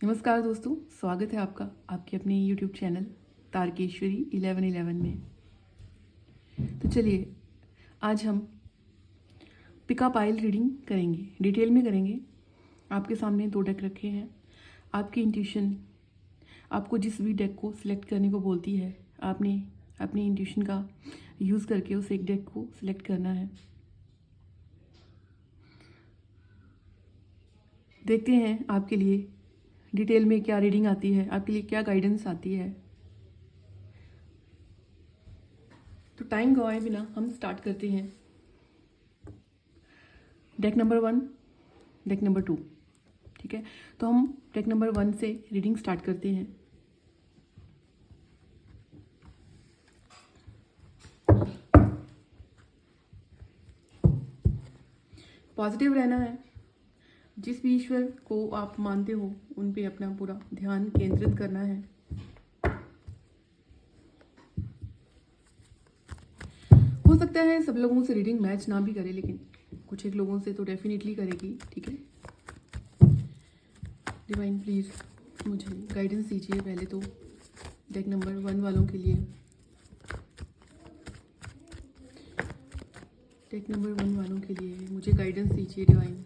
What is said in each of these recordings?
नमस्कार दोस्तों, स्वागत है आपका आपके अपने यूट्यूब चैनल तारकेश्वरी 1111 में। तो चलिए आज हम पिका पाइल रीडिंग करेंगे, डिटेल में करेंगे। आपके सामने 2 डेक रखे हैं। आपकी इंट्यूशन आपको जिस भी डेक को सिलेक्ट करने को बोलती है, आपने अपनी इंट्यूशन का यूज़ करके उस एक डेक को सिलेक्ट करना है। देखते हैं आपके लिए डिटेल में क्या रीडिंग आती है, आपके लिए क्या गाइडेंस आती है। तो टाइम गवाए बिना हम स्टार्ट करते हैं। डेक नंबर 1, डेक नंबर 2, ठीक है। तो हम डेक नंबर 1 से रीडिंग स्टार्ट करते हैं। पॉजिटिव रहना है। जिस भी ईश्वर को आप मानते हो उन पे अपना पूरा ध्यान केंद्रित करना है। हो सकता है सब लोगों से रीडिंग मैच ना भी करे, लेकिन कुछ एक लोगों से तो डेफिनेटली करेगी, ठीक है। डिवाइन प्लीज़ मुझे गाइडेंस दीजिए पहले तो डेक नंबर 1 वालों के लिए। डेक नंबर 1 वालों के लिए मुझे गाइडेंस दीजिए डिवाइन।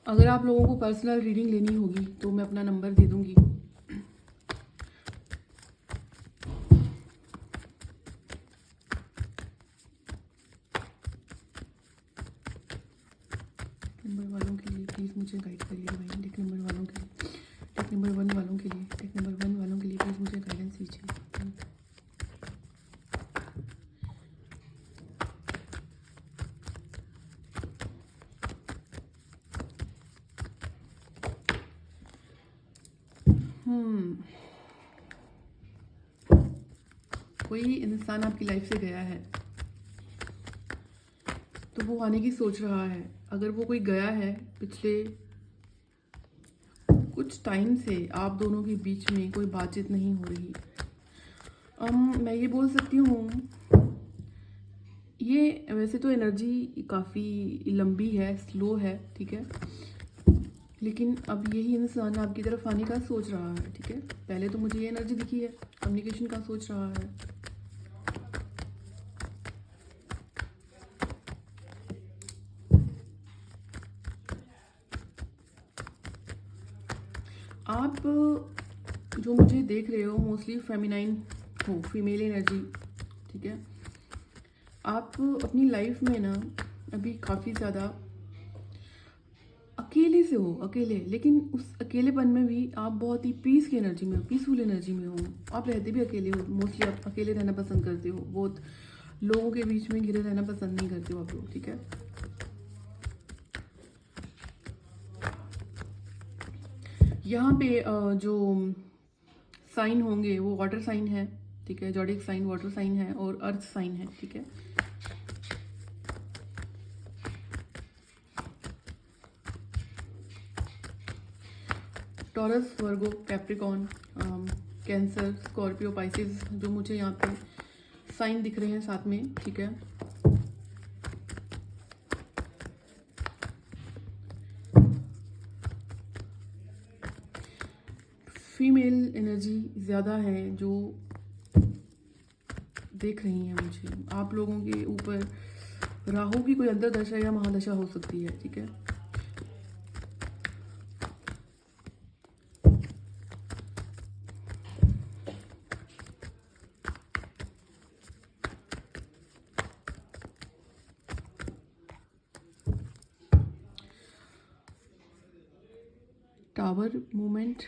अगर आप लोगों को पर्सनल रीडिंग लेनी होगी तो मैं अपना नंबर दे दूंगी। नंबर वालों के लिए प्लीज़ मुझे गाइड करिए भाई। डेक नंबर वालों के लिए, डेक नंबर 1 वालों के लिए, डेक नंबर 1 वालों के लिए प्लीज़ मुझे गाइडेंस दीजिए। कोई इंसान आपकी लाइफ से गया है तो वो आने की सोच रहा है। अगर वो कोई गया है, पिछले कुछ टाइम से आप दोनों के बीच में कोई बातचीत नहीं हो रही। मैं ये बोल सकती हूँ, ये वैसे तो एनर्जी काफ़ी लंबी है, स्लो है, ठीक है। लेकिन अब यही इंसान आपकी तरफ आने का सोच रहा है, ठीक है। पहले तो मुझे ये एनर्जी दिखी है, कम्युनिकेशन का सोच रहा है। आप जो मुझे देख रहे हो मोस्टली फेमिनाइन हो, फीमेल एनर्जी, ठीक है। आप अपनी लाइफ में ना अभी काफ़ी ज़्यादा अकेले से हो, अकेले। लेकिन उस अकेलेपन में भी आप बहुत ही पीस की एनर्जी में हो, पीसफुल एनर्जी में हो। आप रहते भी अकेले हो, मोस्टली आप अकेले रहना पसंद करते हो, बहुत लोगों के बीच में घिरे रहना पसंद नहीं करते हो आप लोग, ठीक है। यहाँ पे जो साइन होंगे वो वाटर साइन है, ठीक है। जॉडिक साइन वाटर साइन है और अर्थ साइन है, ठीक है। टॉरस, वर्गो, कैप्रिकॉन, कैंसर, स्कॉर्पियो, पाइसेस जो मुझे यहाँ पे साइन दिख रहे हैं साथ में, ठीक है। फीमेल एनर्जी ज़्यादा है जो देख रही हैं मुझे। आप लोगों के ऊपर राहु की कोई अंतर्दशा या महादशा हो सकती है, ठीक है। टावर मूवमेंट,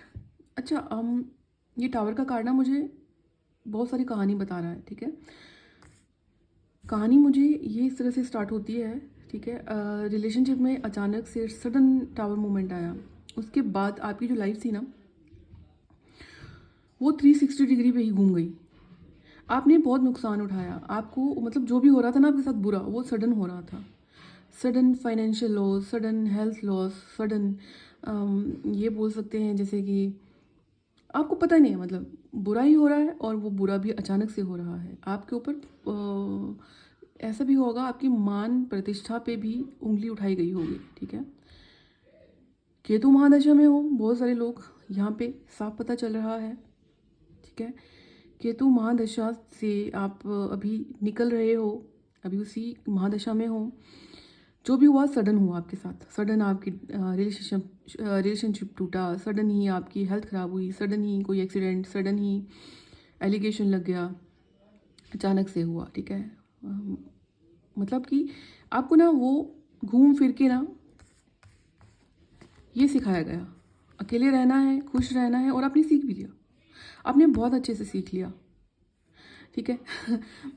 अच्छा ये टावर का कार्ड ना मुझे बहुत सारी कहानी बता रहा है, ठीक है। कहानी मुझे ये इस तरह से स्टार्ट होती है, ठीक है। रिलेशनशिप में अचानक से सडन टावर मूवमेंट आया। उसके बाद आपकी जो लाइफ थी ना वो 360 डिग्री पे ही घूम गई। आपने बहुत नुकसान उठाया, आपको मतलब जो भी हो रहा था ना आपके साथ बुरा, वो सडन हो रहा था। Sudden financial loss, sudden health loss, sudden ये बोल सकते हैं जैसे कि आपको पता नहीं है, मतलब बुरा ही हो रहा है और वो बुरा भी अचानक से हो रहा है आपके ऊपर। ऐसा भी होगा आपकी मान प्रतिष्ठा पे भी उंगली उठाई गई होगी, ठीक है। केतु महादशा में हो बहुत सारे लोग, यहाँ पे साफ पता चल रहा है, ठीक है। केतु महादशा से आप अभी निकल रहे हो, अभी उसी महादशा में हो। जो भी हुआ सडन हुआ आपके साथ, सडन आपकी रिलेशनशिप टूटा, सडन ही आपकी हेल्थ ख़राब हुई, सडन ही कोई एक्सीडेंट, सडन ही एलिगेशन लग गया, अचानक से हुआ, ठीक है। मतलब कि आपको ना वो घूम फिर के ना ये सिखाया गया, अकेले रहना है, खुश रहना है, और आपने सीख भी लिया, आपने बहुत अच्छे से सीख लिया, ठीक है।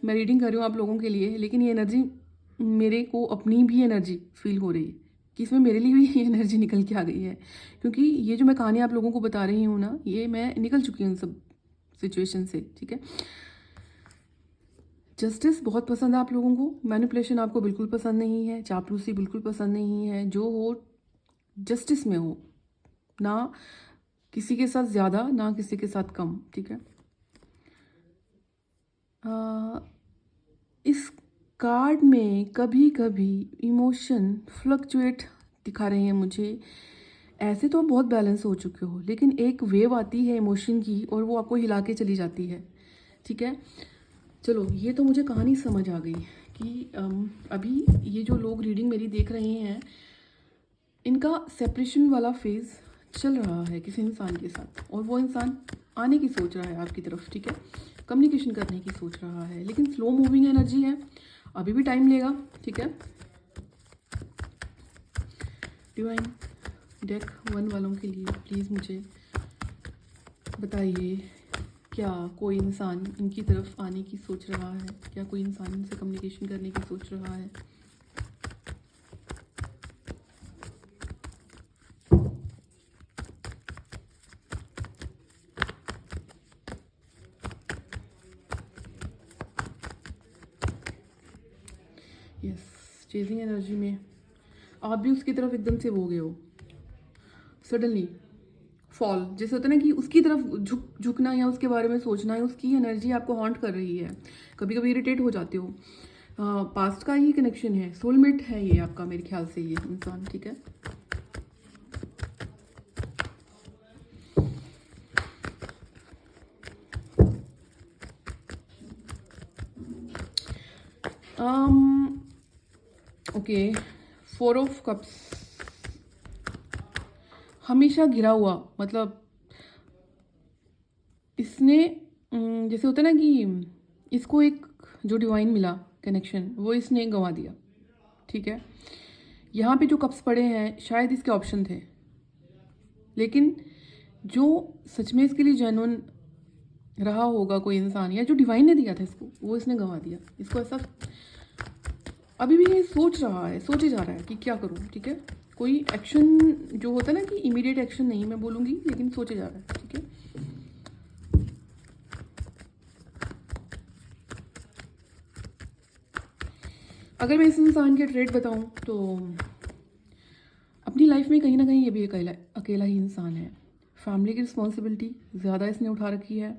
मैं रीडिंग कर रही हूँ आप लोगों के लिए, लेकिन ये एनर्जी मेरे को अपनी भी एनर्जी फील हो रही है कि इसमें मेरे लिए भी ये एनर्जी निकल के आ गई है, क्योंकि ये जो मैं कहानी आप लोगों को बता रही हूँ ना, ये मैं निकल चुकी हूँ सब सिचुएशन से, ठीक है। जस्टिस बहुत पसंद है आप लोगों को, मैनिपुलेशन आपको बिल्कुल पसंद नहीं है, चापलूसी बिल्कुल पसंद नहीं है। जो हो जस्टिस में हो, ना किसी के साथ ज़्यादा ना किसी के साथ कम, ठीक है। इस कार्ड में कभी कभी इमोशन फ्लक्चुएट दिखा रहे हैं मुझे। ऐसे तो आप बहुत बैलेंस हो चुके हो, लेकिन एक वेव आती है इमोशन की और वो आपको हिला के चली जाती है, ठीक है। चलो, ये तो मुझे कहानी समझ आ गई कि अभी ये जो लोग रीडिंग मेरी देख रहे हैं, इनका सेपरेशन वाला फेज़ चल रहा है किसी इंसान के साथ, और वो इंसान आने की सोच रहा है आपकी तरफ, ठीक है। कम्युनिकेशन करने की सोच रहा है, लेकिन स्लो मूविंग एनर्जी है, अभी भी टाइम लेगा, ठीक है। डिवाइन डेक 1 वालों के लिए प्लीज़ मुझे बताइए, क्या कोई इंसान इनकी तरफ आने की सोच रहा है? क्या कोई इंसान इनसे कम्युनिकेशन करने की सोच रहा है? यस, चेजिंग एनर्जी में आप भी उसकी तरफ एकदम से वो गए हो, सडनली फॉल, जैसे होता है ना कि उसकी तरफ झुकना या उसके बारे में सोचना है, उसकी एनर्जी आपको हॉन्ट कर रही है, कभी कभी इरिटेट हो जाते हो। पास्ट का ही कनेक्शन है, सोलमेट है ये आपका, मेरे ख्याल से ये इंसान, ठीक है। ओके, 4 ऑफ कप्स हमेशा घिरा हुआ, मतलब इसने जैसे होता है ना कि इसको एक जो डिवाइन मिला कनेक्शन, वो इसने गंवा दिया, ठीक है। यहाँ पे जो कप्स पड़े हैं शायद इसके ऑप्शन थे, लेकिन जो सच में इसके लिए जेन्युइन रहा होगा कोई इंसान, या जो डिवाइन ने दिया था इसको, वो इसने गंवा दिया। इसको ऐसा अभी भी ये सोच रहा है, सोचे जा रहा है कि क्या करूँ, ठीक है। कोई एक्शन जो होता है ना कि इमीडिएट एक्शन नहीं मैं बोलूँगी, लेकिन सोचे जा रहा है, ठीक है। अगर मैं इस इंसान के ट्रेड बताऊं तो अपनी लाइफ में कहीं ना कहीं ये भी अकेला ही इंसान है। फैमिली की रिस्पॉन्सिबिलिटी ज़्यादा इसने उठा रखी है।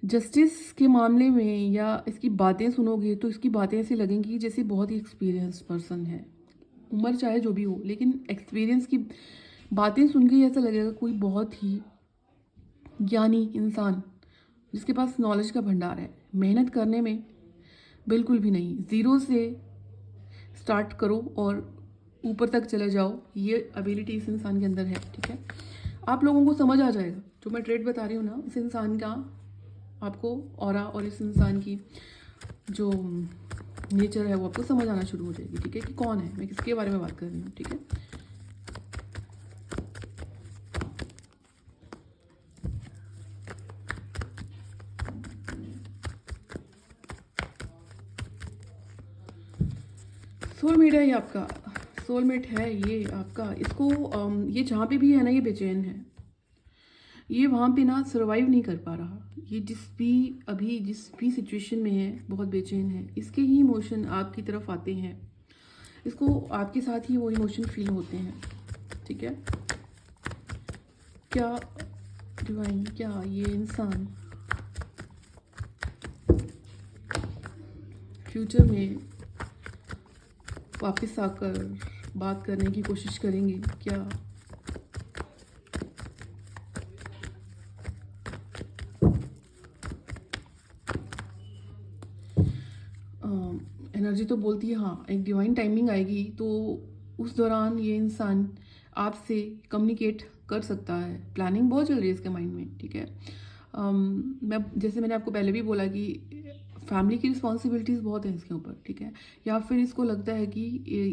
जस्टिस के मामले में या इसकी बातें सुनोगे तो इसकी बातें ऐसी लगेंगी जैसे बहुत ही एक्सपीरियंस पर्सन है, उम्र चाहे जो भी हो, लेकिन एक्सपीरियंस की बातें सुन के ऐसा लगेगा कोई बहुत ही ज्ञानी इंसान जिसके पास नॉलेज का भंडार है। मेहनत करने में बिल्कुल भी नहीं, ज़ीरो से स्टार्ट करो और ऊपर तक चले जाओ, ये एबिलिटी इस इंसान के अंदर है, ठीक है। आप लोगों को समझ आ जाएगा जो मैं ट्रेड बता रही हूँ ना, इस इंसान का आपको ऑरा और इस इंसान की जो नेचर है वो आपको समझ आना शुरू हो जाएगी, ठीक है, कि कौन है, मैं किसके बारे में बात कर रही हूँ, ठीक है। सोलमेट है ये आपका, सोलमेट है ये आपका। इसको ये जहाँ पे भी है ना, ये बेचैन है, ये वहाँ पे ना सर्वाइव नहीं कर पा रहा। ये जिस भी सिचुएशन में है बहुत बेचैन है। इसके ही इमोशन आपकी तरफ आते हैं, इसको आपके साथ ही वो इमोशन फील होते हैं। ठीक है, क्या डिवाइन, क्या ये इंसान फ्यूचर में वापस आकर बात करने की कोशिश करेंगे क्या? एनर्जी तो बोलती है हाँ, एक डिवाइन टाइमिंग आएगी तो उस दौरान ये इंसान आपसे कम्युनिकेट कर सकता है। प्लानिंग बहुत चल रही है इसके माइंड में। ठीक है, जैसे मैंने आपको पहले भी बोला कि फैमिली की रिस्पॉन्सिबिलिटीज़ बहुत है इसके ऊपर। ठीक है, या फिर इसको लगता है कि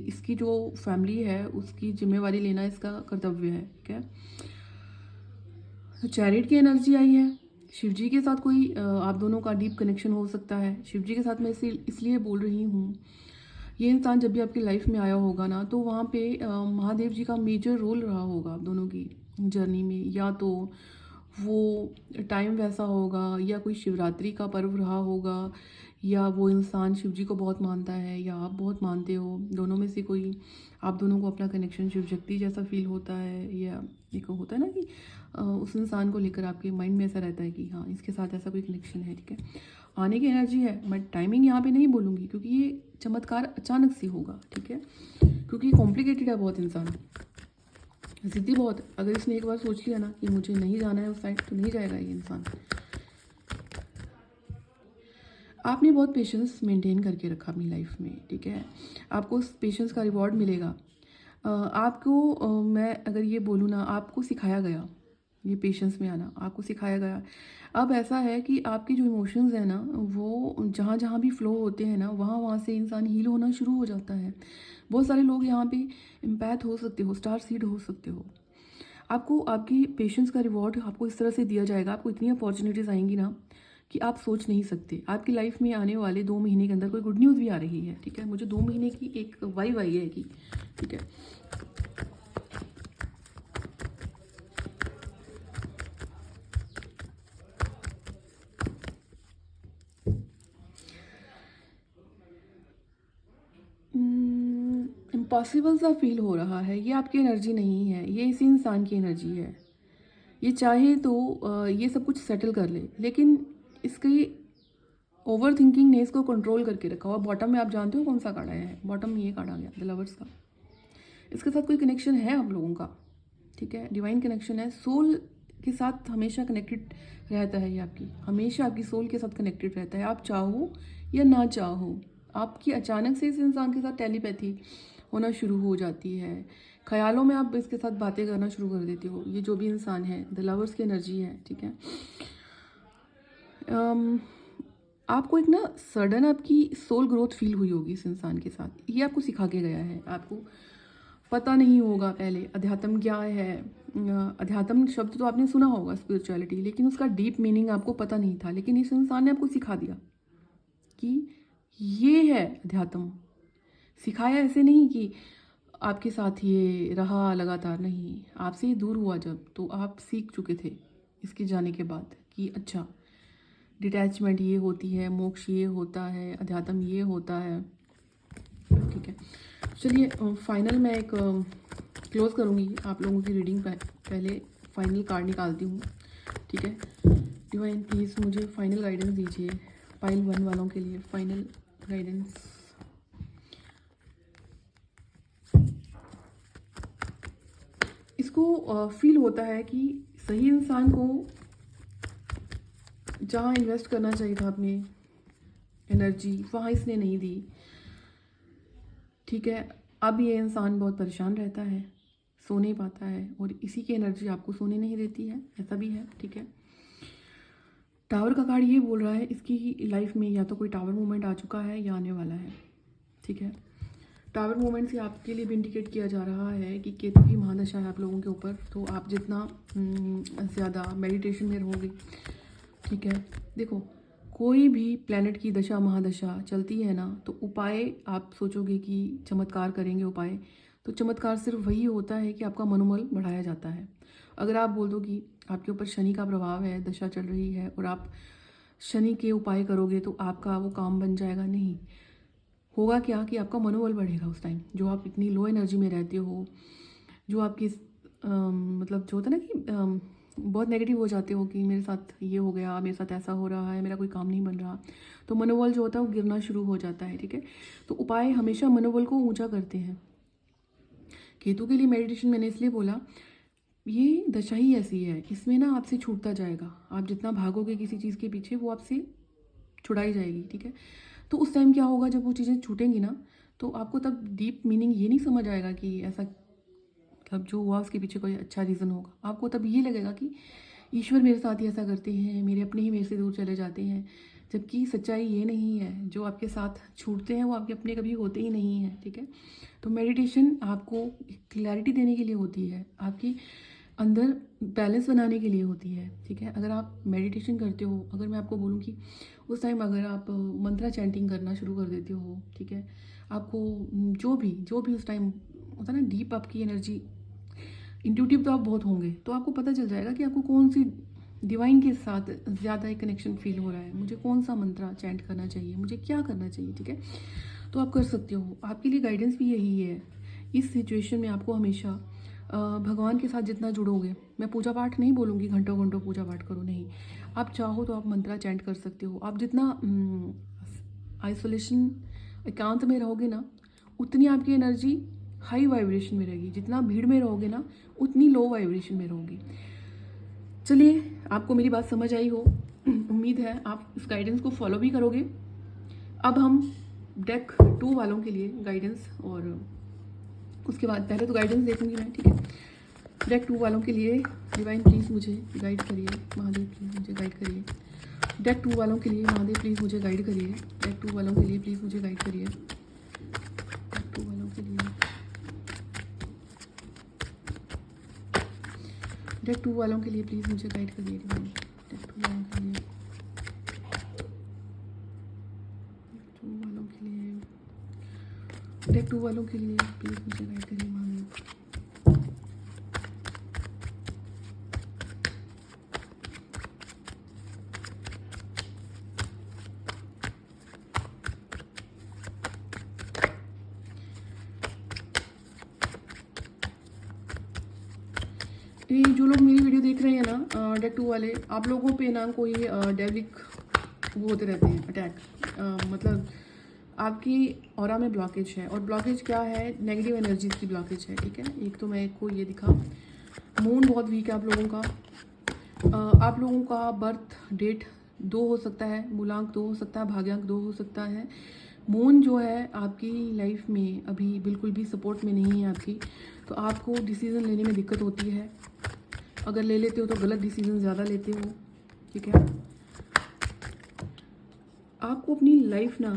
इसकी जो फैमिली है उसकी जिम्मेवारी लेना इसका कर्तव्य है। ठीक है, तो चैरिट की एनर्जी आई है। शिव जी के साथ कोई आप दोनों का डीप कनेक्शन हो सकता है। शिव जी के साथ मैं इसलिए बोल रही हूँ, ये इंसान जब भी आपकी लाइफ में आया होगा ना तो वहाँ पे महादेव जी का मेजर रोल रहा होगा आप दोनों की जर्नी में। या तो वो टाइम वैसा होगा, या कोई शिवरात्रि का पर्व रहा होगा, या वो इंसान शिव जी को बहुत मानता है या आप बहुत मानते हो। दोनों में से कोई आप दोनों को अपना कनेक्शन शिव शक्ति जैसा फील होता है, या एक होता है ना कि उस इंसान को लेकर आपके माइंड में ऐसा रहता है कि हाँ इसके साथ ऐसा कोई कनेक्शन है। ठीक है, आने की एनर्जी है, बट टाइमिंग यहाँ पे नहीं बोलूँगी क्योंकि ये चमत्कार अचानक से होगा। ठीक है, क्योंकि कॉम्प्लिकेटेड है बहुत इंसान, ज़िद्दी बहुत है। अगर इसने एक बार सोच लिया ना कि मुझे नहीं जाना है उस साइड, तो नहीं जाएगा ये इंसान। आपने बहुत पेशेंस मेंटेन करके रखा अपनी लाइफ में। ठीक है, आपको उस पेशेंस का रिवॉर्ड मिलेगा। आपको मैं अगर ये बोलूँ ना, आपको सिखाया गया ये पेशेंस में आना, आपको सिखाया गया। अब ऐसा है कि आपके जो इमोशंस हैं ना वो जहाँ जहाँ भी फ्लो होते हैं ना वहाँ वहाँ से इंसान हील होना शुरू हो जाता है। बहुत सारे लोग यहाँ पे इम्पैथ हो सकते हो, स्टार सीड हो सकते हो। आपको आपकी पेशेंस का रिवॉर्ड आपको इस तरह से दिया जाएगा। आपको इतनी अपॉर्चुनिटीज़ आएंगी ना कि आप सोच नहीं सकते। आपकी लाइफ में आने वाले 2 महीने के अंदर कोई गुड न्यूज़ भी आ रही है। ठीक है, मुझे 2 महीने की एक वाइब आई है कि ठीक है, इम्पॉसिबल सा फील हो रहा है। ये आपकी एनर्जी नहीं है, ये इसी इंसान की एनर्जी है। ये चाहे तो ये सब कुछ सेटल कर ले, लेकिन इसकी ओवर थिंकिंग ने इसको कंट्रोल करके रखा हुआ। बॉटम में आप जानते हो कौन सा कार्ड आया है? बॉटम में ये कार्ड आ गया, द लवर्स का। इसके साथ कोई कनेक्शन है आप लोगों का। ठीक है, डिवाइन कनेक्शन है, सोल के साथ हमेशा कनेक्टेड रहता है। ये आपकी हमेशा आपकी सोल के साथ कनेक्टेड रहता है, आप चाहो या ना चाहो। आपकी अचानक से इस इंसान के साथ टेलीपैथी होना शुरू हो जाती है। ख्यालों में आप इसके साथ बातें करना शुरू कर देते हो। ये जो भी इंसान है, द लवर्स की एनर्जी है। ठीक है, आपको एक ना सडन आपकी सोल ग्रोथ फील हुई होगी इस इंसान के साथ। ये आपको सिखा के गया है। आपको पता नहीं होगा पहले अध्यात्म क्या है। अध्यात्म शब्द तो आपने सुना होगा, स्पिरिचुअलिटी, लेकिन उसका डीप मीनिंग आपको पता नहीं था। लेकिन इस इंसान ने आपको सिखा दिया कि ये है अध्यात्म। सिखाया ऐसे नहीं कि आपके साथ ये रहा लगातार, नहीं, आपसे ये दूर हुआ जब, तो आप सीख चुके थे इसके जाने के बाद कि अच्छा डिटैचमेंट ये होती है, मोक्ष ये होता है, अध्यात्म ये होता है। ठीक है, चलिए फाइनल मैं एक क्लोज करूँगी आप लोगों की रीडिंग। पहले फाइनल कार्ड निकालती हूँ। ठीक है, डिवाइन प्लीज़ मुझे फाइनल गाइडेंस दीजिए पाइल 1 वालों के लिए। Final guidance. इसको फील होता है कि सही इंसान को जहाँ इन्वेस्ट करना चाहिए था अपनी एनर्जी, वहाँ इसने नहीं दी। ठीक है, अब ये इंसान बहुत परेशान रहता है, सो नहीं पाता है, और इसी की एनर्जी आपको सोने नहीं देती है, ऐसा भी है। ठीक है, टावर का कार्ड ये बोल रहा है इसकी लाइफ में या तो कोई टावर मूवमेंट आ चुका है या आने वाला है। ठीक है, टावर मूवमेंट से आपके लिए भी इंडिकेट किया जा रहा है कि केतु की महादशा है आप लोगों के ऊपर, तो आप जितना ज़्यादा मेडिटेशन में रहोगे। ठीक है, देखो कोई भी प्लैनेट की दशा महादशा चलती है ना, तो उपाय आप सोचोगे कि चमत्कार करेंगे उपाय, तो चमत्कार सिर्फ वही होता है कि आपका मनोबल बढ़ाया जाता है। अगर आप बोल दो कि आपके ऊपर शनि का प्रभाव है, दशा चल रही है और आप शनि के उपाय करोगे तो आपका वो काम बन जाएगा नहीं। होगा क्या कि आपका मनोबल बढ़ेगा उस टाइम, जो आप इतनी लो एनर्जी में रहते हो, जो आपकी मतलब जो होता है ना कि बहुत नेगेटिव हो जाते हो कि मेरे साथ ये हो गया, मेरे साथ ऐसा हो रहा है, मेरा कोई काम नहीं बन रहा, तो मनोबल जो होता है वो गिरना शुरू हो जाता है। ठीक है, तो उपाय हमेशा मनोबल को ऊंचा करते हैं। केतु के लिए मेडिटेशन मैंने इसलिए बोला, ये दशा ही ऐसी है, इसमें ना आपसे छूटता जाएगा। आप जितना भागोगे किसी चीज़ के पीछे वो आपसे छुड़ाई जाएगी। ठीक है, तो उस टाइम क्या होगा, जब वो चीज़ें छूटेंगी ना, तो आपको तब डीप मीनिंग ये नहीं समझ आएगा कि ऐसा मतलब जो हुआ उसके पीछे कोई अच्छा रीज़न होगा। आपको तब ये लगेगा कि ईश्वर मेरे साथ ही ऐसा करते हैं, मेरे अपने ही मेरे से दूर चले जाते हैं, जबकि सच्चाई ये नहीं है। जो आपके साथ छूटते हैं वो आपके अपने कभी होते ही नहीं हैं। ठीक है, तो मेडिटेशन आपको क्लैरिटी देने के लिए होती है, आपकी अंदर बैलेंस बनाने के लिए होती है। ठीक है, अगर आप मेडिटेशन करते हो, अगर मैं आपको बोलूँ कि उस टाइम अगर आप मंत्रा चैंटिंग करना शुरू कर देते हो, ठीक है, आपको जो भी उस टाइम होता है ना डीप आपकी एनर्जी, इंट्यूटिव तो आप बहुत होंगे, तो आपको पता चल जाएगा कि आपको कौन सी डिवाइन के साथ ज़्यादा एक कनेक्शन फील हो रहा है, मुझे कौन सा मंत्रा चैंट करना चाहिए, मुझे क्या करना चाहिए। ठीक है, तो आप कर सकते हो। आपके लिए गाइडेंस भी यही है। इस सिचुएशन में आपको हमेशा भगवान के साथ जितना जुड़ोगे, मैं पूजा पाठ नहीं बोलूँगी घंटों घंटों पूजा पाठ करो, नहीं। आप चाहो तो आप मंत्रा चैंट कर सकते हो। आप जितना आइसोलेशन एकांत में रहोगे ना, उतनी आपकी एनर्जी हाई वाइब्रेशन में रहेगी। जितना भीड़ में रहोगे ना, उतनी लो वाइब्रेशन में रहोगी। चलिए, आपको मेरी बात समझ आई हो, उम्मीद है आप इस गाइडेंस को फॉलो भी करोगे। अब हम डेक 2 वालों के लिए गाइडेंस, और उसके बाद पहले तो गाइडेंस देखूंगी मैं। ठीक है, डेक 2 वालों के लिए डिवाइन प्लीज़ मुझे गाइड करिए, महादेव प्लीज़ मुझे गाइड करिए। डेक 2 वालों के लिए महादेव प्लीज़ मुझे गाइड करिए। डेक 2 वालों के लिए प्लीज़ मुझे गाइड करिए। डेक 2 वालों के लिए, डेक 2 वालों के लिए प्लीज़ मुझे गाइड करिए डिवाइन। डेक 2 वालों के लिए, डेक 2 वालों के लिए प्लीज़ मुझे गाइड करिए महादेव। ये जो लोग मेरी वीडियो देख रहे हैं ना, डेक 2 वाले, आप लोगों पे ना कोई डेविक वो होते रहते हैं अटैक, मतलब आपकी ऑरा में ब्लॉकेज है। और ब्लॉकेज क्या है, नेगेटिव एनर्जीज की ब्लॉकेज है। ठीक है, एक तो मैं को ये दिखा, मून बहुत वीक है आप लोगों का। आप लोगों का बर्थ डेट 2 हो सकता है, मूलांक 2 हो सकता है, भाग्यांक 2 हो सकता है। मून जो है आपकी लाइफ में अभी बिल्कुल भी सपोर्ट में नहीं है आपकी, तो आपको डिसीज़न लेने में दिक्कत होती है। अगर ले लेते हो तो गलत डिसीजन ज़्यादा लेते हो। ठीक है, आपको अपनी लाइफ ना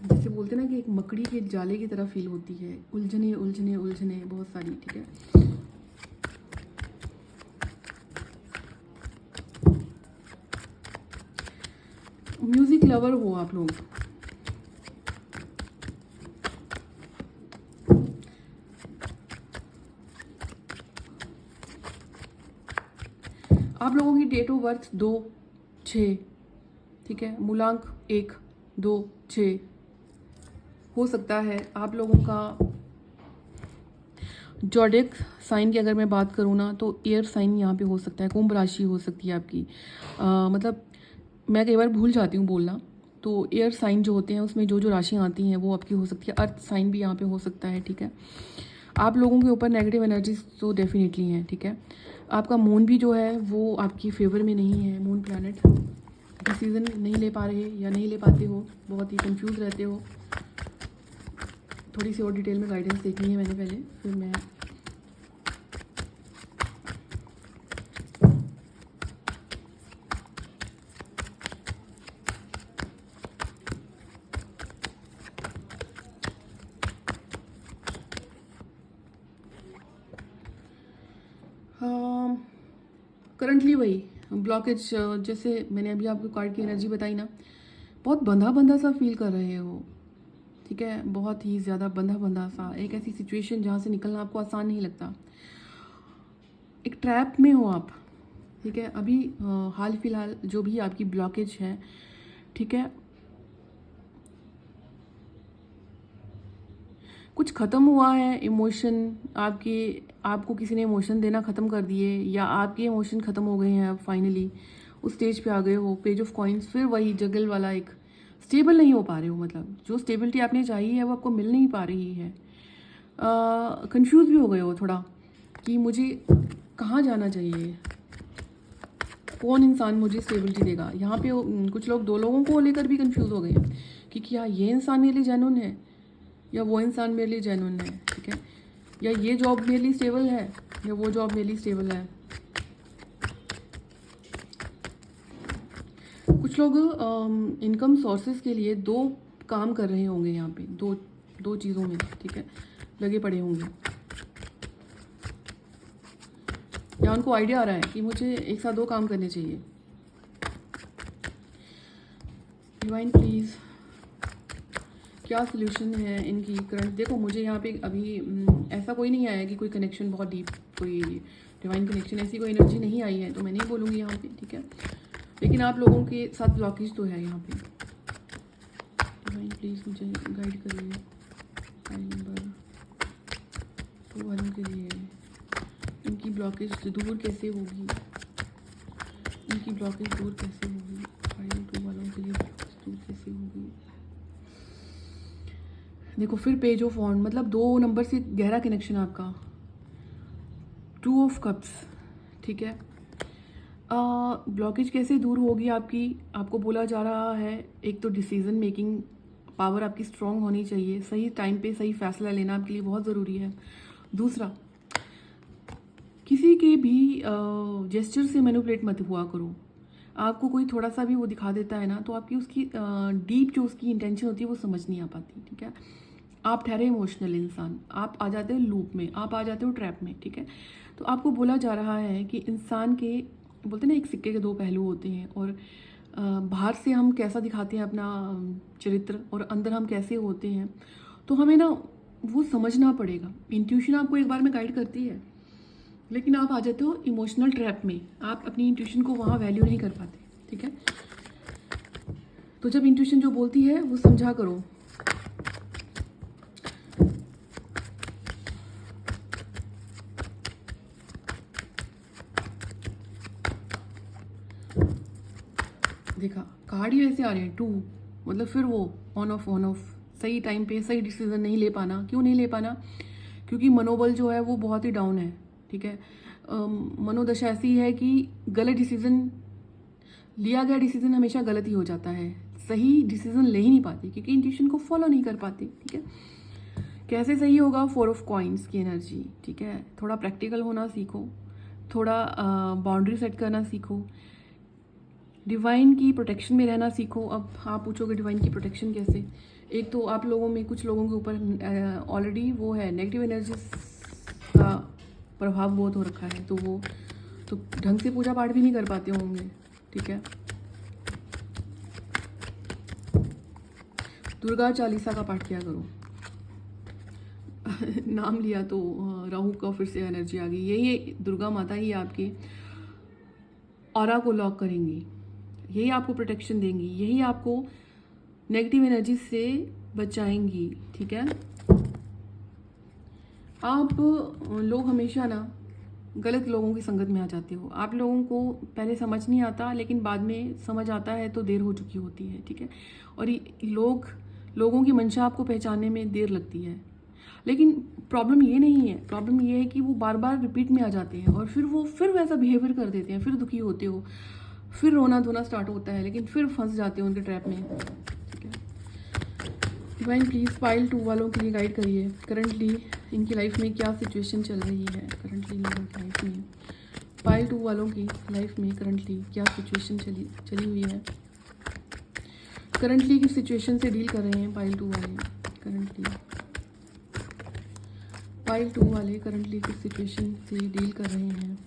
जैसे बोलते हैं ना कि एक मकड़ी के जाले की तरह फील होती है, उलझने उलझने उलझने बहुत सारी। ठीक है, म्यूज़िक लवर हो आप लोग, आप लोगों की डेट ऑफ बर्थ 2/6, ठीक है, मूलांक 1-2-6 हो सकता है। आप लोगों का जॉडिक साइन की अगर मैं बात करूँ ना, तो एयर साइन यहाँ पे हो सकता है, कुंभ राशि हो सकती है आपकी। मतलब मैं कई बार भूल जाती हूँ बोलना, तो एयर साइन जो होते हैं उसमें जो जो राशियाँ आती हैं वो आपकी हो सकती है। अर्थ साइन भी यहाँ पे हो सकता है। ठीक है, आप लोगों के ऊपर नेगेटिव एनर्जीज तो डेफिनेटली हैं। ठीक है, आपका मून भी जो है वो आपकी फेवर में नहीं है। मून प्लैनेट, डिसीजन नहीं ले पा रहे या नहीं ले पाते हो, बहुत ही कंफ्यूज रहते हो। थोड़ी सी और डिटेल में गाइडेंस देखनी है मैंने पहले, फिर मैं करंटली वही ब्लॉकेज, जैसे मैंने अभी आपको कार्ड की एनर्जी बताई ना, बहुत बंधा बंधा सा फील कर रहे हो। ठीक है, बहुत ही ज़्यादा बंधा बंधा सा, एक ऐसी सिचुएशन जहाँ से निकलना आपको आसान नहीं लगता। एक ट्रैप में हो आप, ठीक है। अभी हाल फिलहाल जो भी आपकी ब्लॉकेज है, ठीक है, कुछ ख़त्म हुआ है इमोशन आपके, आपको किसी ने इमोशन देना ख़त्म कर दिए, या आपके इमोशन ख़त्म हो गए हैं, आप फाइनली उस स्टेज पे आ गए हो। पेज ऑफ कॉइन्स, फिर वही जगल वाला, एक स्टेबल नहीं हो पा रहे हो, मतलब जो स्टेबिलिटी आपने चाहिए है वो आपको मिल नहीं पा रही है। कंफ्यूज भी हो गए हो थोड़ा कि मुझे कहाँ जाना चाहिए, कौन इंसान मुझे स्टेबिलिटी देगा। यहाँ पे कुछ लोग दो लोगों को लेकर भी कंफ्यूज हो गए हैं कि क्या ये इंसान मेरे लिए जेन्युइन है या वो इंसान मेरे लिए जेन्युइन है, ठीक है, या ये जॉब मेरे लिए स्टेबल है या वो जॉब मेरे लिए स्टेबल है। कुछ लोग इनकम सोर्सेज के लिए दो काम कर रहे होंगे, यहाँ पे दो चीज़ों में, ठीक है, लगे पड़े होंगे, या उनको आइडिया आ रहा है कि मुझे एक साथ दो काम करने चाहिए। डिवाइन प्लीज़ क्या सोल्यूशन है इनकी करंट। देखो मुझे यहाँ पे अभी ऐसा कोई नहीं आया कि कोई कनेक्शन बहुत डीप, कोई डिवाइन कनेक्शन, ऐसी कोई एनर्जी नहीं आई है, तो मैं नहीं बोलूँगी यहाँ पे, ठीक है। लेकिन आप लोगों के साथ ब्लॉकेज तो है यहाँ पे। डिवाइन प्लीज़ मुझे गाइड करिए फाइल नंबर 2 वालों के लिए। इनकी ब्लॉकेज दूर कैसे होगी, इनकी ब्लॉकेज दूर कैसे होगी, फाइल 2 वालों के लिए ब्लॉकेज दूर कैसे होगी। देखो फिर पेज ऑफ वॉन्ड, मतलब 2 नंबर से गहरा कनेक्शन आपका। 2 ऑफ कप्स, ठीक है। ब्लॉकेज कैसे दूर होगी आपकी, आपको बोला जा रहा है एक तो डिसीजन मेकिंग पावर आपकी स्ट्रांग होनी चाहिए, सही टाइम पे सही फैसला लेना आपके लिए बहुत ज़रूरी है। दूसरा, किसी के भी जेस्चर से मैनिपुलेट मत हुआ करो। आपको कोई थोड़ा सा भी वो दिखा देता है ना, तो आपकी उसकी डीप जो उसकी इंटेंशन होती है वो समझ नहीं आ पाती, ठीक है। आप ठहरे इमोशनल इंसान, आप आ जाते हो लूप में, आप आ जाते हो ट्रैप में, ठीक है। तो आपको बोला जा रहा है कि इंसान के, बोलते हैं ना, एक सिक्के के 2 पहलू होते हैं, और बाहर से हम कैसा दिखाते हैं अपना चरित्र, और अंदर हम कैसे होते हैं, तो हमें ना वो समझना पड़ेगा। इंट्यूशन आपको एक बार में गाइड करती है, लेकिन आप आ जाते हो इमोशनल ट्रैप में, आप अपनी इंट्यूशन को वहाँ वैल्यू नहीं कर पाते, ठीक है। तो जब इंट्यूशन जो बोलती है वो समझा करो। देखा कार्ड ही वैसे आ रहे हैं 2, मतलब फिर वो ऑन ऑफ सही टाइम पे सही डिसीजन नहीं ले पाना। क्यों नहीं ले पाना? क्योंकि मनोबल जो है वो बहुत ही डाउन है, ठीक है। मनोदशा ऐसी है कि गलत डिसीजन, लिया गया डिसीजन हमेशा गलत ही हो जाता है, सही डिसीजन ले ही नहीं पाते क्योंकि इंट्यूशन को फॉलो नहीं कर पाते, ठीक है। कैसे सही होगा? 4 ऑफ कॉइन्स की एनर्जी, ठीक है। थोड़ा प्रैक्टिकल होना सीखो, थोड़ा बाउंड्री सेट करना सीखो, डिवाइन की प्रोटेक्शन में रहना सीखो। अब आप पूछोगे डिवाइन की प्रोटेक्शन कैसे? एक तो आप लोगों में, कुछ लोगों के ऊपर ऑलरेडी वो है, नेगेटिव एनर्जी का प्रभाव बहुत हो रखा है, तो वो तो ढंग से पूजा पाठ भी नहीं कर पाते होंगे, ठीक है। दुर्गा चालीसा का पाठ किया करो। नाम लिया तो राहु का फिर से एनर्जी आ गई। यही दुर्गा माता ही आपके ऑरा को लॉक करेंगी, यही आपको प्रोटेक्शन देंगी, यही आपको नेगेटिव एनर्जी से बचाएंगी, ठीक है। आप लोग हमेशा ना गलत लोगों की संगत में आ जाते हो। आप लोगों को पहले समझ नहीं आता, लेकिन बाद में समझ आता है तो देर हो चुकी होती है, ठीक है। और लोगों की मंशा आपको पहचानने में देर लगती है, लेकिन प्रॉब्लम ये नहीं है। प्रॉब्लम ये है कि वो बार बार रिपीट में आ जाते हैं और फिर वैसा बिहेवियर कर देते हैं, फिर दुखी होते हो, फिर रोना धोना स्टार्ट होता है, लेकिन फिर फंस जाते हो उनके ट्रैप में, ठीक है। डिवाइन प्लीज़ पाइल 2 वालों के लिए गाइड करिए। करंटली इनकी लाइफ में क्या सिचुएशन चल रही है? करंटली लोगों की लाइफ में, पाइल 2 वालों की लाइफ में करंटली क्या सिचुएशन चली हुई है? करंटली किस सिचुएशन से डील कर रहे हैं पाइल 2 वाले? करंटली पाइल 2 वाले करंटली किस सिचुएशन से डील कर रहे हैं?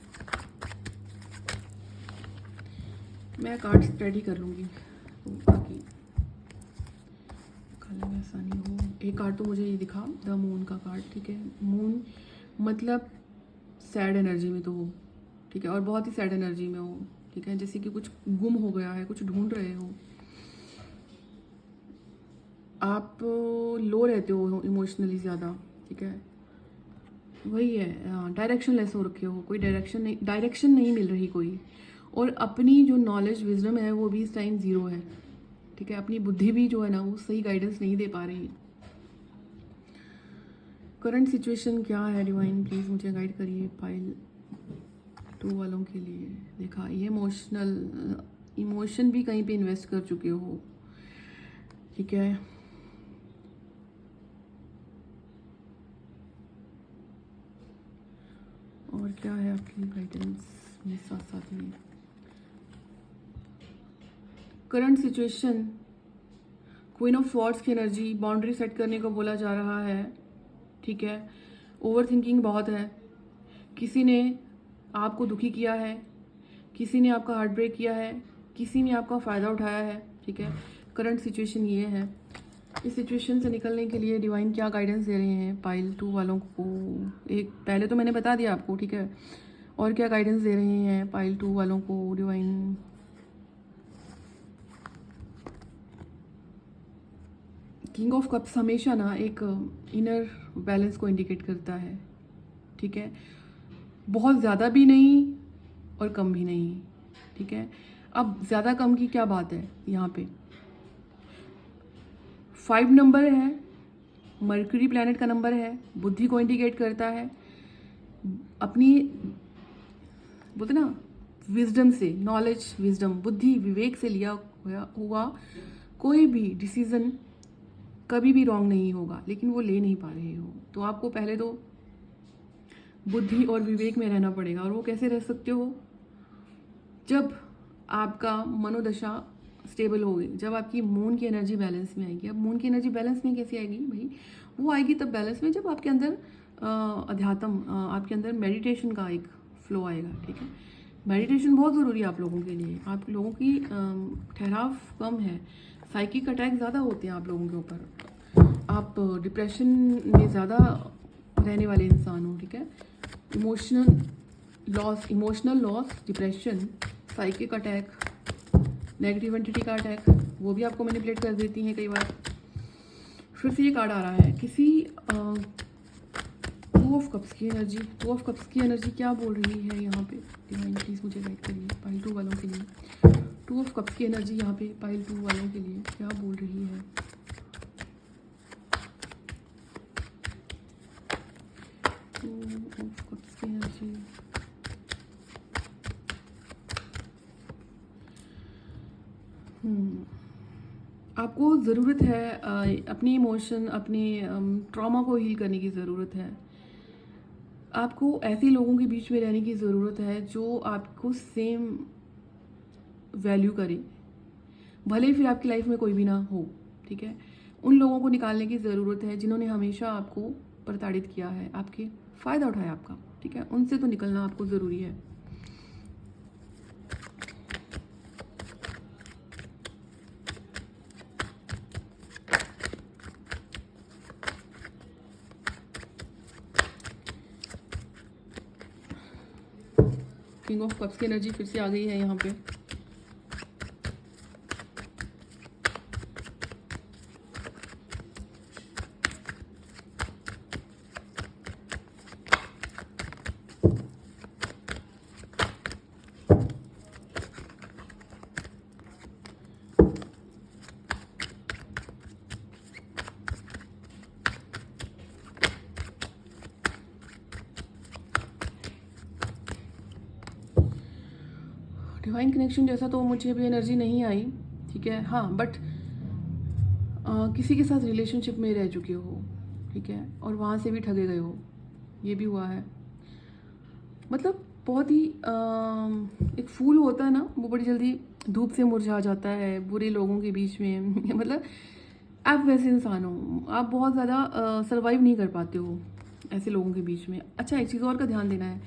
मैं कार्ड स्प्रेड ही कर लूँगी ताकि खाने में आसानी हो। एक कार्ड तो मुझे ये दिखा, द मून का कार्ड, ठीक है। मून मतलब सैड एनर्जी में तो हो, ठीक है, और बहुत ही सैड एनर्जी में हो, ठीक है, जैसे कि कुछ गुम हो गया है, कुछ ढूंढ रहे हो, आप लो रहते हो इमोशनली ज़्यादा, ठीक है, वही है, डायरेक्शन लेस हो रखे हो, कोई डायरेक्शन नहीं मिल रही कोई, और अपनी जो नॉलेज विजडम है वो भी इस टाइम ज़ीरो है, ठीक है, अपनी बुद्धि भी जो है ना वो सही गाइडेंस नहीं दे पा रही। करंट सिचुएशन क्या है डिवाइन, प्लीज़ मुझे गाइड करिए पाइल 2 वालों के लिए। देखा, ये इमोशन भी कहीं पे इन्वेस्ट कर चुके हो, ठीक है, और क्या है आपकी गाइडेंस में साथ साथ में। Current situation, queen of swords की एनर्जी, बाउंड्री सेट करने को बोला जा रहा है, ठीक है, ओवर थिंकिंग बहुत है, किसी ने आपको दुखी किया है, किसी ने आपका हार्ट ब्रेक किया है, किसी ने आपका फ़ायदा उठाया है, ठीक है, करंट सिचुएशन ये है। इस सिचुएशन से निकलने के लिए डिवाइन क्या गाइडेंस दे रहे हैं पाइल 2 वालों को। एक पहले तो मैंने बता दिया आपको, ठीक है, और क्या गाइडेंस दे रहे हैं पाइल 2 वालों को डिवाइन। किंग ऑफ कप्स हमेशा ना एक इनर बैलेंस को इंडिकेट करता है, ठीक है, बहुत ज़्यादा भी नहीं और कम भी नहीं, ठीक है। अब ज़्यादा कम की क्या बात है, यहाँ पे 5 नंबर है, मरकरी प्लैनेट का नंबर है, बुद्धि को इंडिकेट करता है, अपनी बोलते ना विजडम से, नॉलेज, विजडम, बुद्धि, विवेक से लिया हुआ कोई भी डिसीजन कभी भी रॉन्ग नहीं होगा, लेकिन वो ले नहीं पा रहे हो, तो आपको पहले तो बुद्धि और विवेक में रहना पड़ेगा। और वो कैसे रह सकते हो, जब आपका मनोदशा स्टेबल होगी, जब आपकी मून की एनर्जी बैलेंस में आएगी। अब मून की एनर्जी बैलेंस में कैसे आएगी भाई, वो आएगी तब बैलेंस में जब आपके अंदर अध्यात्म, आपके अंदर मेडिटेशन का एक फ्लो आएगा, ठीक है। मेडिटेशन बहुत ज़रूरी है आप लोगों के लिए, आप लोगों की ठहराव कम है, साइकिक अटैक ज़्यादा होते हैं आप लोगों के ऊपर, आप डिप्रेशन में ज़्यादा रहने वाले इंसान हो, ठीक है। Emotional loss, depression, psychic attack, negative entity का अटैक, वो भी आपको मैनिपुलेट कर देती हैं कई बार। फिर से ये कार्ड आ रहा है, किसी 2 ऑफ कप्स की एनर्जी, 2 ऑफ कप्स की एनर्जी क्या बोल रही है यहाँ पे डिवाइन, प्लीज़ मुझे गाइड करिए पाइल 2 वालों के लिए। 2 ऑफ कप्स की एनर्जी यहाँ पे पाइल 2 वालों के लिए क्या बोल रही है। 2 ऑफ कप्स की एनर्जी, आपको ज़रूरत है अपनी इमोशन, अपने ट्रॉमा को हील करने की ज़रूरत है। आपको ऐसे लोगों के बीच में रहने की ज़रूरत है जो आपको सेम वैल्यू करें, भले ही फिर आपकी लाइफ में कोई भी ना हो, ठीक है। उन लोगों को निकालने की ज़रूरत है जिन्होंने हमेशा आपको प्रताड़ित किया है, आपके फ़ायदा उठाया आपका, ठीक है, उनसे तो निकलना आपको ज़रूरी है। किंग ऑफ कप्स की एनर्जी फिर से आ गई है यहाँ पे। डिवाइन कनेक्शन जैसा तो मुझे अभी एनर्जी नहीं आई, ठीक है, हाँ, बट किसी के साथ रिलेशनशिप में रह चुके हो, ठीक है, और वहाँ से भी ठगे गए हो, ये भी हुआ है। मतलब बहुत ही एक फूल होता है ना, वो बड़ी जल्दी धूप से मुरझा जाता है बुरे लोगों के बीच में मतलब आप वैसे इंसान हो, आप बहुत ज़्यादा सर्वाइव नहीं कर पाते हो ऐसे लोगों के बीच में। अच्छा, एक चीज़ और का ध्यान देना है,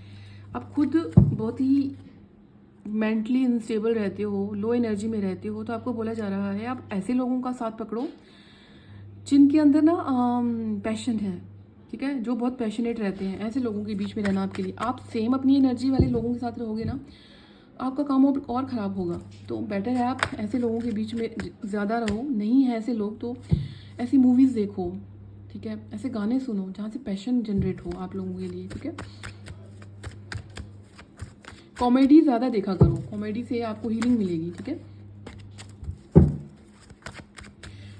आप खुद बहुत ही मेंटली अनस्टेबल रहते हो, लो एनर्जी में रहते हो, तो आपको बोला जा रहा है आप ऐसे लोगों का साथ पकड़ो जिनके अंदर ना पैशन है, ठीक है, जो बहुत पैशनेट रहते हैं, ऐसे लोगों के बीच में रहना आपके लिए। आप सेम अपनी एनर्जी वाले लोगों के साथ रहोगे ना, आपका काम और ख़राब होगा। तो बेटर है आप ऐसे लोगों के बीच में ज़्यादा रहो। नहीं है ऐसे लोग तो ऐसी मूवीज़ देखो, ठीक है, ऐसे गाने सुनो जहाँ से पैशन जनरेट हो आप लोगों के लिए, ठीक है। कॉमेडी ज़्यादा देखा करो, कॉमेडी से आपको हीलिंग मिलेगी, ठीक है।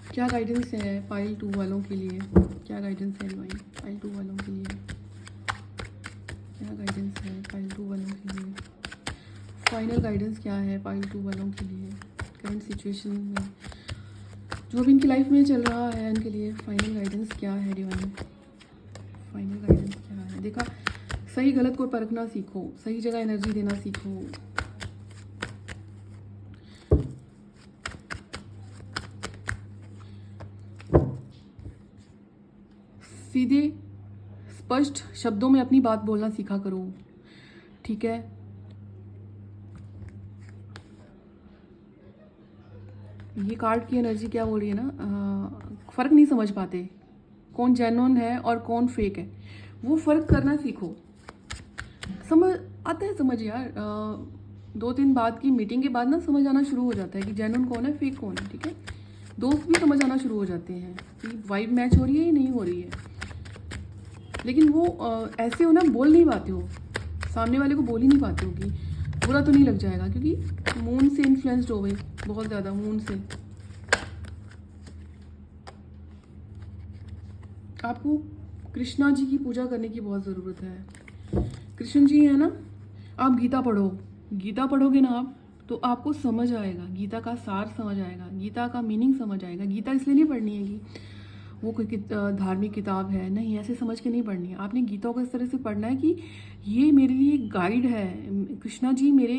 क्या गाइडेंस है पाइल 2 वालों के लिए? क्या गाइडेंस है डिवाइन पाइल 2 वालों के लिए? क्या गाइडेंस है पाइल 2 वालों के लिए? फाइनल गाइडेंस क्या है पाइल 2 वालों के लिए करंट सिचुएशन में, जो भी इनकी लाइफ में चल रहा है इनके लिए? फाइनल गाइडेंस क्या है डिवाइन? फाइनल गाइडेंस क्या है? देखा, सही गलत को परखना सीखो, सही जगह एनर्जी देना सीखो। सीधे स्पष्ट शब्दों में अपनी बात बोलना सीखा करो, ठीक है। ये कार्ड की एनर्जी क्या बोल रही है ना, फ़र्क नहीं समझ पाते कौन जेन्युइन है और कौन फेक है, वो फ़र्क करना सीखो। समझ आता है, समझ यार, 2-3 बात की मीटिंग के बाद ना समझ आना शुरू हो जाता है कि जेन्युइन कौन है फेक कौन है, ठीक है। दोस्त भी समझ आना शुरू हो जाते हैं कि वाइब मैच हो रही है या नहीं हो रही है। लेकिन वो ऐसे हो ना, बोल नहीं पाते हो, सामने वाले को बोल ही नहीं पाते हो कि बुरा तो नहीं लग जाएगा, क्योंकि मून से इन्फ्लुएंस्ड हो गए बहुत ज़्यादा, मून से। आपको कृष्णा जी की पूजा करने की बहुत ज़रूरत है। कृष्ण जी है ना, आप गीता पढ़ो, गीता पढ़ोगे ना आप तो आपको समझ आएगा, गीता का सार समझ आएगा, गीता का मीनिंग समझ आएगा। गीता इसलिए नहीं पढ़नी है कि वो कोई धार्मिक किताब है, नहीं, ऐसे समझ के नहीं पढ़नी है। आपने गीता को इस तरह से पढ़ना है कि ये मेरे लिए गाइड है, कृष्णा जी मेरे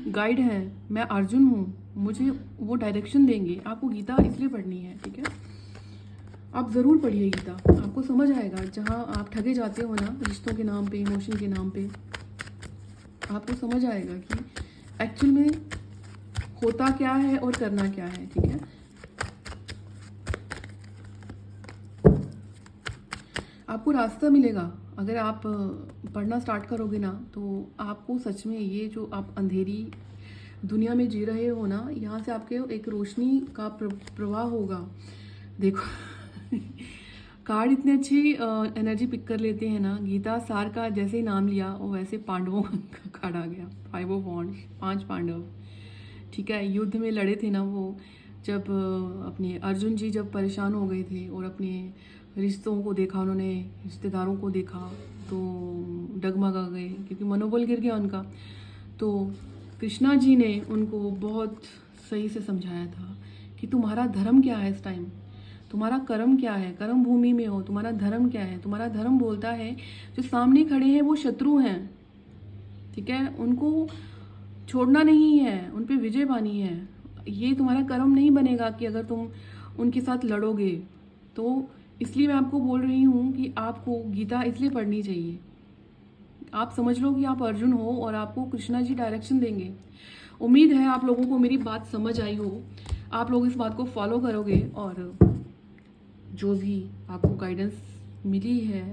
गाइड हैं, मैं अर्जुन हूँ, मुझे वो डायरेक्शन देंगे। आपको गीता इसलिए पढ़नी है, ठीक है। आप ज़रूर पढ़िए गीता, आपको समझ आएगा। जहाँ आप ठगे जाते हो ना रिश्तों के नाम पे, इमोशन के नाम पे, आपको समझ आएगा कि एक्चुअल में होता क्या है और करना क्या है, ठीक है। आपको रास्ता मिलेगा अगर आप पढ़ना स्टार्ट करोगे ना, तो आपको सच में ये जो आप अंधेरी दुनिया में जी रहे हो ना, यहाँ से आपके एक रोशनी का प्रवाह होगा। देखो कार्ड इतने अच्छी एनर्जी पिक कर लेते हैं ना। गीता सार का जैसे ही नाम लिया वो वैसे पांडवों का कार्ड आ गया, 5 ऑफ वॉन्ड्स, 5 पांडव, ठीक है। युद्ध में लड़े थे ना वो, जब अपने अर्जुन जी जब परेशान हो गए थे और अपने रिश्तों को देखा, उन्होंने रिश्तेदारों को देखा तो डगमगा गए क्योंकि मनोबल गिर गया उनका। तो कृष्णा जी ने उनको बहुत सही से समझाया था कि तुम्हारा धर्म क्या है इस टाइम, तुम्हारा कर्म क्या है, कर्म भूमि में हो, तुम्हारा धर्म क्या है। तुम्हारा धर्म बोलता है जो सामने खड़े हैं वो शत्रु हैं, ठीक है, उनको छोड़ना नहीं है, उन पे विजय पानी है। ये तुम्हारा कर्म नहीं बनेगा कि अगर तुम उनके साथ लड़ोगे। तो इसलिए मैं आपको बोल रही हूँ कि आपको गीता इसलिए पढ़नी चाहिए। आप समझ लो कि आप अर्जुन हो और आपको कृष्णा जी डायरेक्शन देंगे। उम्मीद है आप लोगों को मेरी बात समझ आई हो, आप लोग इस बात को फॉलो करोगे और जो भी आपको गाइडेंस मिली है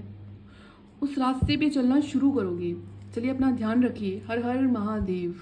उस रास्ते पे चलना शुरू करोगे। चलिए अपना ध्यान रखिए। हर हर महादेव।